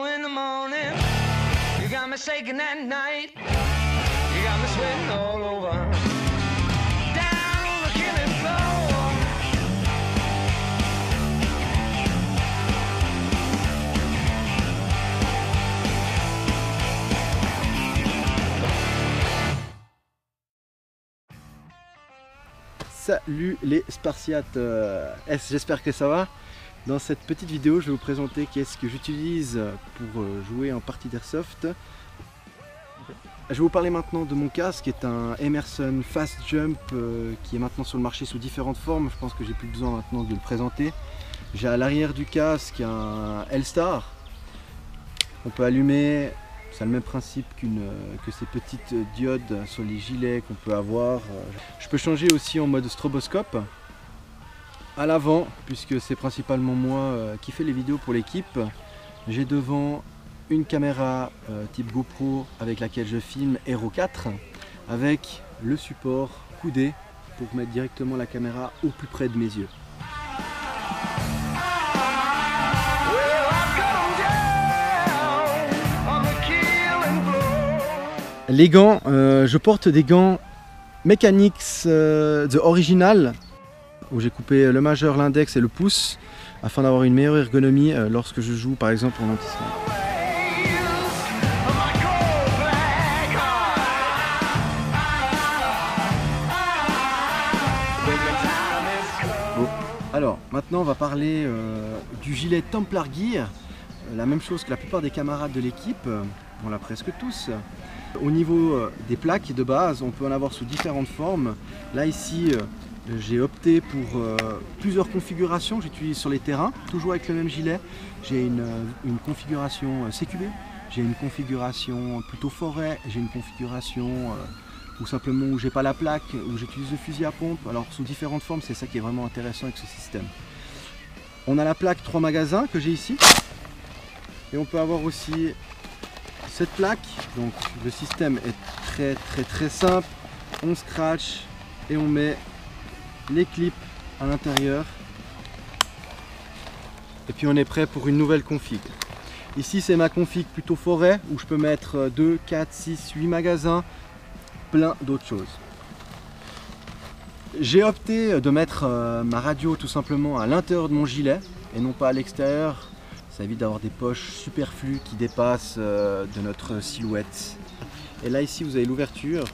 in the morning, you got me shaking that night. You got me sweating all over. Down on the killing floor. Salut les Spartiates j'espère que ça va. Dans cette petite vidéo, je vais vous présenter qu'est-ce que j'utilise pour jouer en partie d'airsoft. Je vais vous parler maintenant de mon casque, qui est un Emerson Fast Jump qui est maintenant sur le marché sous différentes formes. Je pense que j'ai plus besoin maintenant de le présenter. J'ai à l'arrière du casque un L-Star qu'on peut allumer. C'est le même principe que ces petites diodes sur les gilets qu'on peut avoir. Je peux changer aussi en mode stroboscope à l'avant, puisque c'est principalement moi qui fais les vidéos pour l'équipe. J'ai devant une caméra type GoPro avec laquelle je filme Hero 4 avec le support coudé pour mettre directement la caméra au plus près de mes yeux. Les gants, je porte des gants Mechanics The Original où j'ai coupé le majeur, l'index et le pouce afin d'avoir une meilleure ergonomie lorsque je joue par exemple en anti-slam. Bon. Alors maintenant on va parler du gilet Templar Gear, la même chose que la plupart des camarades de l'équipe, on l'a presque tous. Au niveau des plaques de base, on peut en avoir sous différentes formes. Là ici, j'ai opté pour plusieurs configurations que j'utilise sur les terrains, toujours avec le même gilet. J'ai une configuration CQB, j'ai une configuration plutôt forêt, j'ai une configuration où simplement où j'ai pas la plaque, où j'utilise le fusil à pompe. Alors sous différentes formes, c'est ça qui est vraiment intéressant avec ce système. On a la plaque 3 magasins que j'ai ici. Et on peut avoir aussi cette plaque. Donc le système est très simple. On scratch et on met les clips à l'intérieur. Et puis on est prêt pour une nouvelle config. Ici c'est ma config plutôt forêt où je peux mettre 2, 4, 6, 8 magasins, plein d'autres choses. J'ai opté de mettre ma radio tout simplement à l'intérieur de mon gilet et non pas à l'extérieur. Ça évite d'avoir des poches superflues qui dépassent de notre silhouette. Et là ici vous avez l'ouverture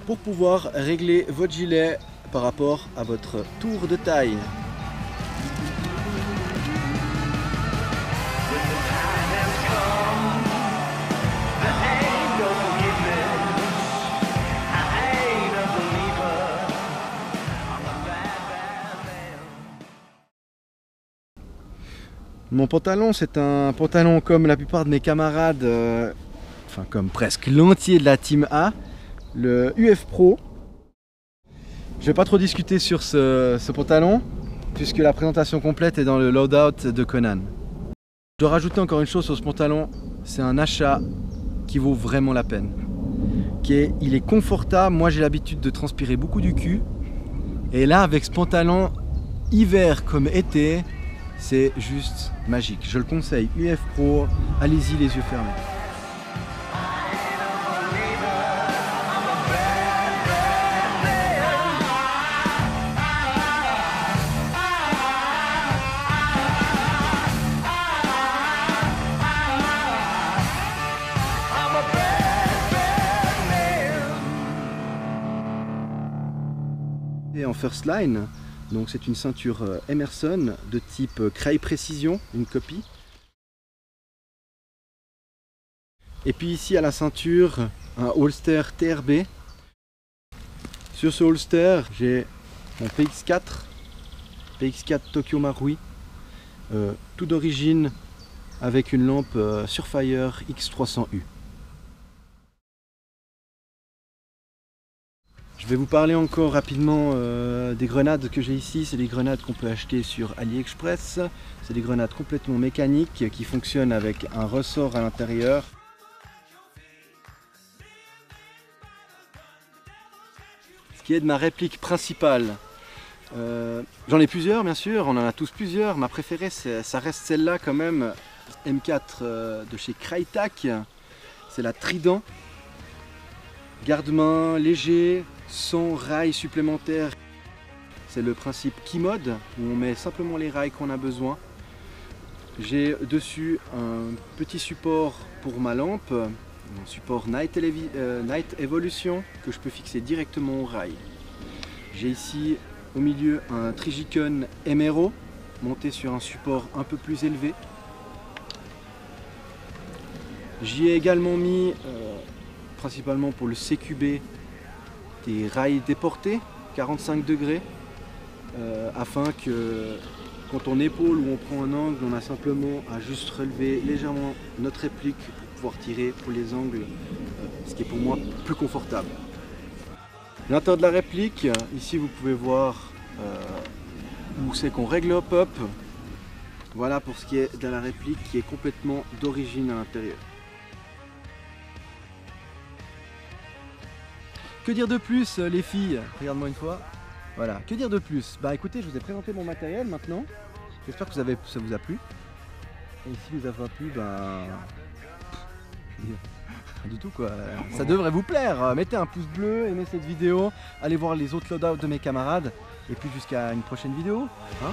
pour pouvoir régler votre gilet par rapport à votre tour de taille. Mon pantalon, c'est un pantalon comme la plupart de mes camarades, enfin comme presque l'entier de la Team A, le UF Pro. Je vais pas trop discuter sur ce pantalon, puisque la présentation complète est dans le loadout de Conan. Je dois rajouter encore une chose sur ce pantalon, c'est un achat qui vaut vraiment la peine. Il est confortable, moi j'ai l'habitude de transpirer beaucoup du cul, et là avec ce pantalon, hiver comme été, c'est juste magique. Je le conseille, UF Pro, allez-y les yeux fermés. Et en first line, donc c'est une ceinture Emerson de type Cray Précision, une copie. Et puis ici à la ceinture, un holster TRB. Sur ce holster, j'ai mon PX4 Tokyo Marui, tout d'origine avec une lampe Surefire X300U. Je vais vous parler encore rapidement des grenades que j'ai ici. C'est des grenades qu'on peut acheter sur AliExpress. C'est des grenades complètement mécaniques qui fonctionnent avec un ressort à l'intérieur. Ce qui est de ma réplique principale. J'en ai plusieurs bien sûr, on en a tous plusieurs. Ma préférée ça reste celle-là quand même, M4 de chez Crytac. C'est la Trident. Garde-main léger, sans rails supplémentaires. C'est le principe Keymode où on met simplement les rails qu'on a besoin. J'ai dessus un petit support pour ma lampe, un support Night Evolution que je peux fixer directement au rail. J'ai ici au milieu un Trigicon MRO monté sur un support un peu plus élevé. J'y ai également mis, principalement pour le CQB, des rails déportés, 45 degrés, afin que quand on épaule ou on prend un angle, on a simplement à juste relever légèrement notre réplique pour pouvoir tirer pour les angles, ce qui est pour moi plus confortable. L'intérieur de la réplique, ici vous pouvez voir où c'est qu'on règle le hop-up. Voilà pour ce qui est de la réplique qui est complètement d'origine à l'intérieur. Que dire de plus les filles? Regarde-moi une fois. Voilà, que dire de plus? Bah écoutez, je vous ai présenté mon matériel maintenant. J'espère que ça vous a plu. Et si vous a pas plu, bah... Rien du tout quoi. Ça devrait vous plaire. Mettez un pouce bleu, aimez cette vidéo, allez voir les autres loadouts de mes camarades. Et puis jusqu'à une prochaine vidéo. Hein.